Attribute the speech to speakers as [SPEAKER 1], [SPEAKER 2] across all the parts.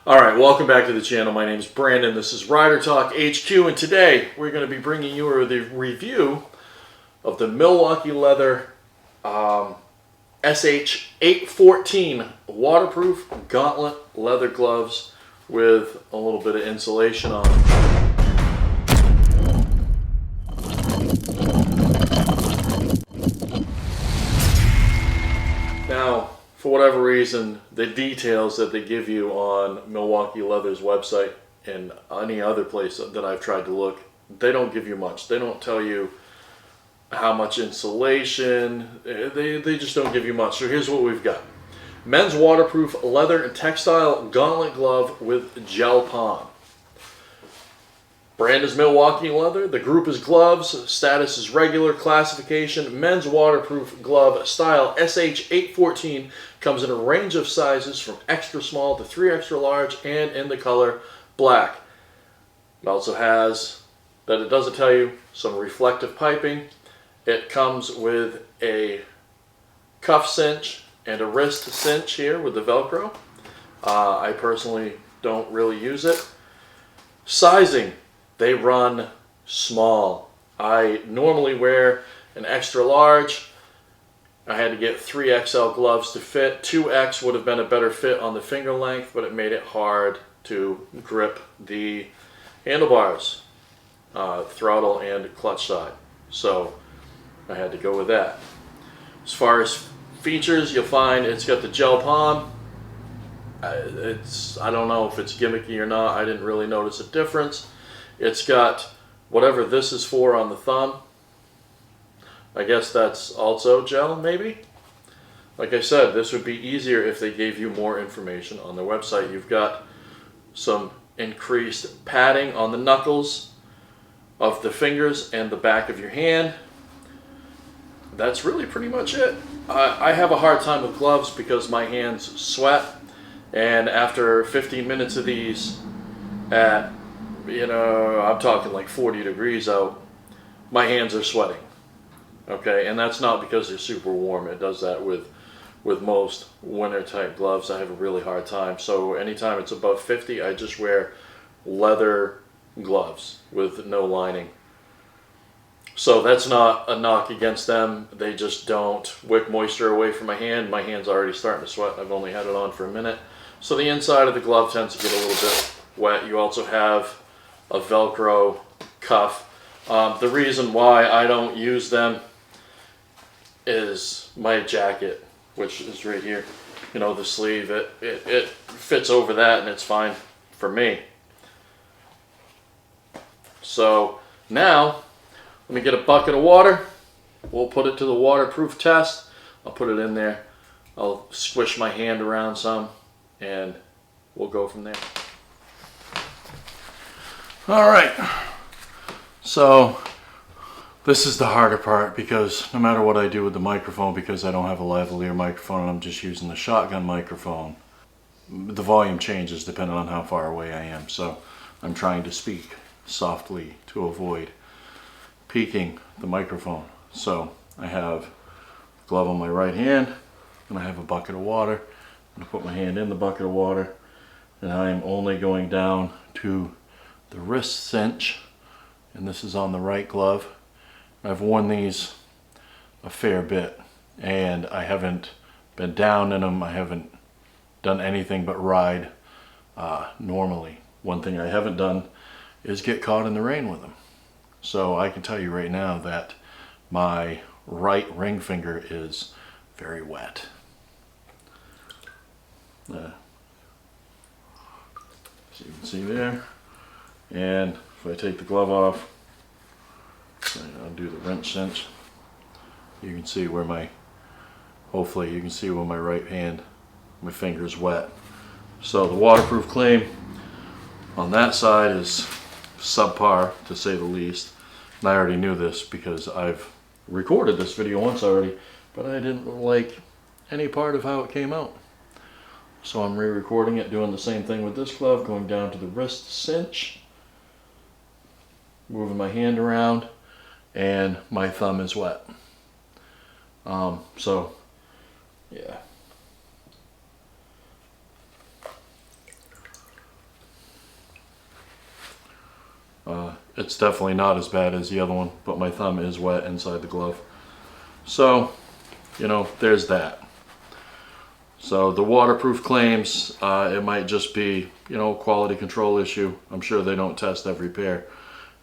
[SPEAKER 1] Alright, welcome back to the channel. My name is Brandon. This is Rider Talk HQ, and today we're going to be bringing you the review of the Milwaukee leather SH814 waterproof gauntlet leather gloves with a little bit of insulation on them. Now, for whatever reason, the details that they give you on Milwaukee Leather's website and any other place that I've tried to look, they don't give you much. They don't tell you how much insulation. They just don't give you much. So here's what we've got. Men's waterproof leather and textile gauntlet glove with gel palm. Brand is Milwaukee Leather. The group is gloves. Status is regular. Classification: men's waterproof glove style SH814. Comes in a range of sizes from extra small to 3 extra large and in the color black. It also has, that it doesn't tell you, some reflective piping. It comes with a cuff cinch and a wrist cinch here with the Velcro. I personally don't really use it. Sizing: they run small. I normally wear an extra large. I had to get 3XL gloves to fit. 2X would have been a better fit on the finger length, but it made it hard to grip the handlebars, throttle and clutch side. So I had to go with that. As far as features, you'll find it's got the gel palm. I don't know if it's gimmicky or not. I didn't really notice a difference. It's got whatever this is for on the thumb. I guess that's also gel, maybe? Like I said, this would be easier if they gave you more information on their website. You've got some increased padding on the knuckles of the fingers and the back of your hand. That's really pretty much it. I have a hard time with gloves because my hands sweat, and after 15 minutes of these at, I'm talking like 40 degrees out, my hands are sweating. Okay, and that's not because they're super warm. It does that with most winter type gloves. I have a really hard time. So anytime it's above 50, I just wear leather gloves with no lining. So that's not a knock against them. They just don't wick moisture away from my hand. My hand's already starting to sweat. I've only had it on for a minute. So the inside of the glove tends to get a little bit wet. You also have a Velcro cuff. The reason why I don't use them is my jacket, which is right here. The sleeve, it fits over that and it's fine for me. So now, let me get a bucket of water. We'll put it to the waterproof test. I'll put it in there. I'll squish my hand around some and we'll go from there. All right. So this is the harder part because no matter what I do with the microphone, because I don't have a lavalier microphone and I'm just using the shotgun microphone, the volume changes depending on how far away I am. So I'm trying to speak softly to avoid peaking the microphone. So I have a glove on my right hand and I have a bucket of water. I'm going to put my hand in the bucket of water and I'm only going down to the wrist cinch, and this is on the right glove. I've worn these a fair bit and I haven't been down in them. I haven't done anything but ride normally. One thing I haven't done is get caught in the rain with them. So I can tell you right now that my right ring finger is very wet. So you can see there. And if I take the glove off, I'll do the wrench cinch. You can see where hopefully you can see where my right hand, my finger is wet. So the waterproof claim on that side is subpar, to say the least. And I already knew this because I've recorded this video once already, but I didn't like any part of how it came out. So I'm re-recording it, doing the same thing with this glove, going down to the wrist cinch, moving my hand around, and my thumb is wet. So yeah, it's definitely not as bad as the other one, but my thumb is wet inside the glove. So, you know, there's that. So the waterproof claims, it might just be, you know, quality control issue. I'm sure they don't test every pair,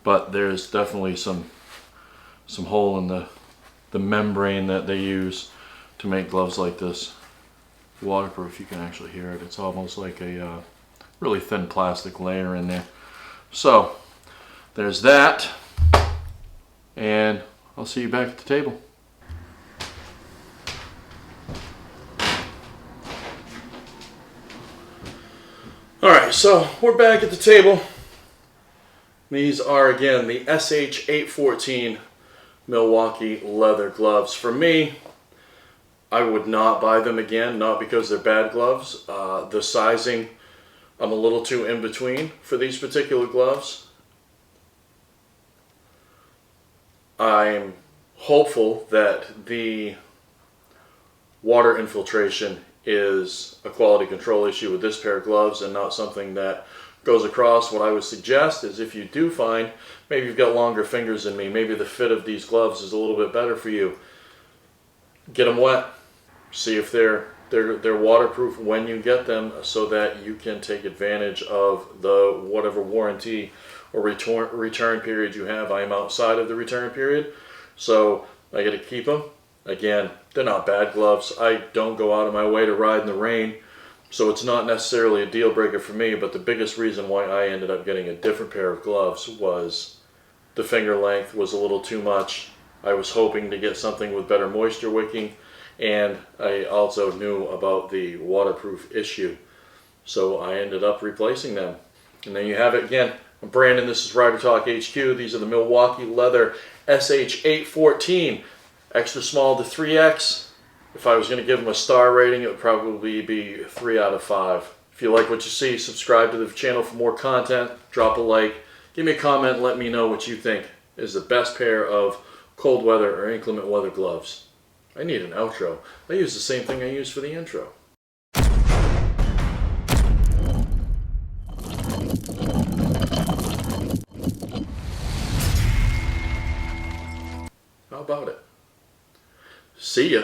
[SPEAKER 1] but there's definitely some hole in the membrane that they use to make gloves like this waterproof. You can actually hear it. It's almost like a really thin plastic layer in there. So there's that, and I'll see you back at the table. Alright, so we're back at the table. These are, again, the SH814 Milwaukee leather gloves. For me, I would not buy them again, not because they're bad gloves. The sizing, I'm a little too in between for these particular gloves. I'm hopeful that the water infiltration is a quality control issue with this pair of gloves and not something that goes across. What I would suggest is, if you do find, maybe you've got longer fingers than me, maybe the fit of these gloves is a little bit better for you, get them wet. See if they're waterproof when you get them, so that you can take advantage of the whatever warranty or return period you have. I am outside of the return period, so I get to keep them. Again, they're not bad gloves. I don't go out of my way to ride in the rain, so it's not necessarily a deal breaker for me, but the biggest reason why I ended up getting a different pair of gloves was the finger length was a little too much. I was hoping to get something with better moisture wicking, and I also knew about the waterproof issue, so I ended up replacing them. And then you have it again. I'm Brandon, this is Rider Talk HQ. These are the Milwaukee leather SH814, extra small to 3X. If I was going to give them a star rating, it would probably be 3 out of 5. If you like what you see, subscribe to the channel for more content, drop a like, give me a comment, and let me know what you think is the best pair of cold weather or inclement weather gloves. I need an outro. I use the same thing I use for the intro. How about it? See ya.